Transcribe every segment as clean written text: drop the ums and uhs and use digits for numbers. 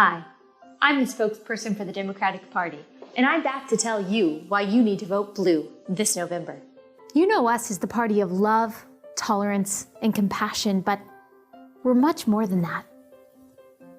Hi, I'm the spokesperson for the Democratic Party, and I'm back to tell you why you need to vote blue this November. You know us as the party of love, tolerance, and compassion, but we're much more than that.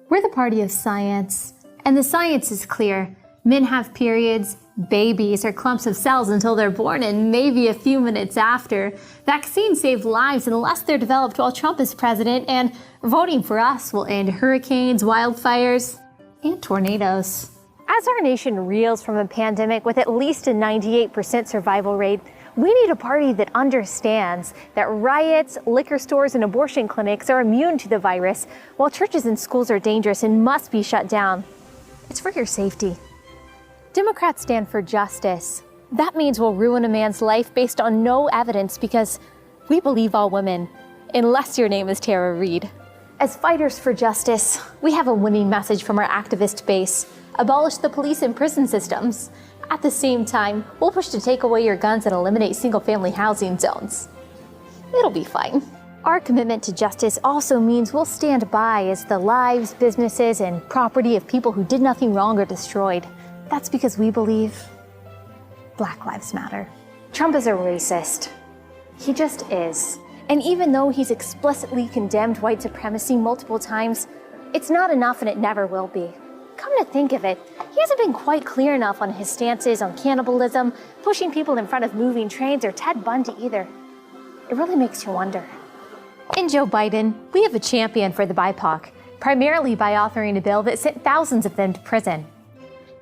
We're the party of science, and the science is clear. Men have periods, babies are clumps of cells until they're born, and maybe a few minutes after. Vaccines save lives unless they're developed while Trump is president, and voting for us will end hurricanes, wildfires, and tornadoes. As our nation reels from a pandemic with at least a 98% survival rate, we need a party that understands that riots, liquor stores, and abortion clinics are immune to the virus, while churches and schools are dangerous and must be shut down. It's for your safety. Democrats stand for justice. That means we'll ruin a man's life based on no evidence because we believe all women, unless your name is Tara Reade. As fighters for justice, we have a winning message from our activist base: abolish the police and prison systems. At the same time, we'll push to take away your guns and eliminate single-family housing zones. It'll be fine. Our commitment to justice also means we'll stand by as the lives, businesses, and property of people who did nothing wrong are destroyed. That's because we believe Black Lives Matter. Trump is a racist. He just is. And even though he's explicitly condemned white supremacy multiple times, it's not enough and it never will be. Come to think of it, he hasn't been quite clear enough on his stances on cannibalism, pushing people in front of moving trains, or Ted Bundy either. It really makes you wonder. In Joe Biden, we have a champion for the BIPOC, primarily by authoring a bill that sent thousands of them to prison.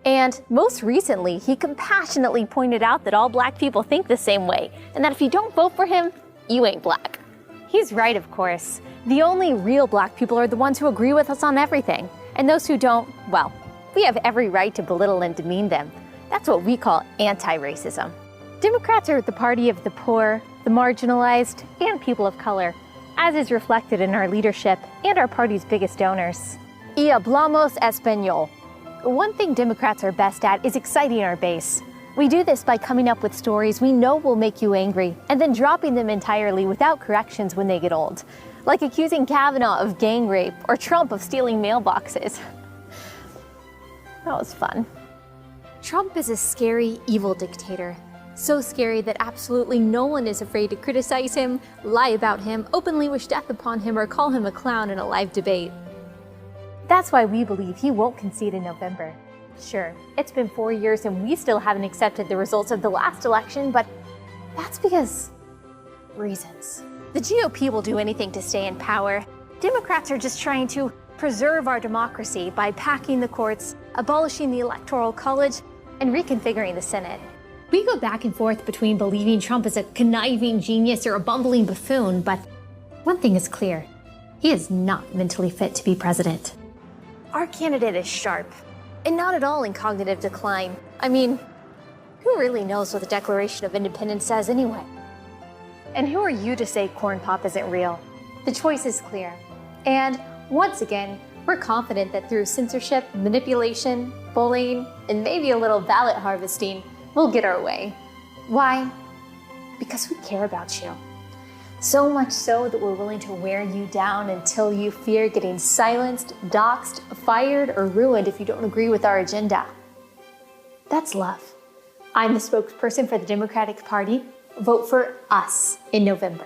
And most recently, he compassionately pointed out that all Black people think the same way, and that if you don't vote for him, you ain't Black. He's right, of course. The only real Black people are the ones who agree with us on everything. And those who don't, well, we have every right to belittle and demean them. That's what we call anti-racism. Democrats are the party of the poor, the marginalized, and people of color, as is reflected in our leadership and our party's biggest donors. Y hablamos español. One thing Democrats are best at is exciting our base. We do this by coming up with stories we know will make you angry, and then dropping them entirely without corrections when they get old. Like accusing Kavanaugh of gang rape or Trump of stealing mailboxes. That was fun. Trump is a scary, evil dictator. So scary that absolutely no one is afraid to criticize him, lie about him, openly wish death upon him, or call him a clown in a live debate. That's why we believe he won't concede in November. Sure, it's been 4 years and we still haven't accepted the results of the last election, but that's because reasons. The GOP will do anything to stay in power. Democrats are just trying to preserve our democracy by packing the courts, abolishing the Electoral College, and reconfiguring the Senate. We go back and forth between believing Trump is a conniving genius or a bumbling buffoon, but one thing is clear: he is not mentally fit to be president. Our candidate is sharp, and not at all in cognitive decline. I mean, who really knows what the Declaration of Independence says anyway? And who are you to say Corn Pop isn't real? The choice is clear. And once again, we're confident that through censorship, manipulation, bullying, and maybe a little ballot harvesting, we'll get our way. Why? Because we care about you. So much so that we're willing to wear you down until you fear getting silenced, doxxed, fired, or ruined if you don't agree with our agenda. That's love. I'm the spokesperson for the Democratic Party. Vote for us in November.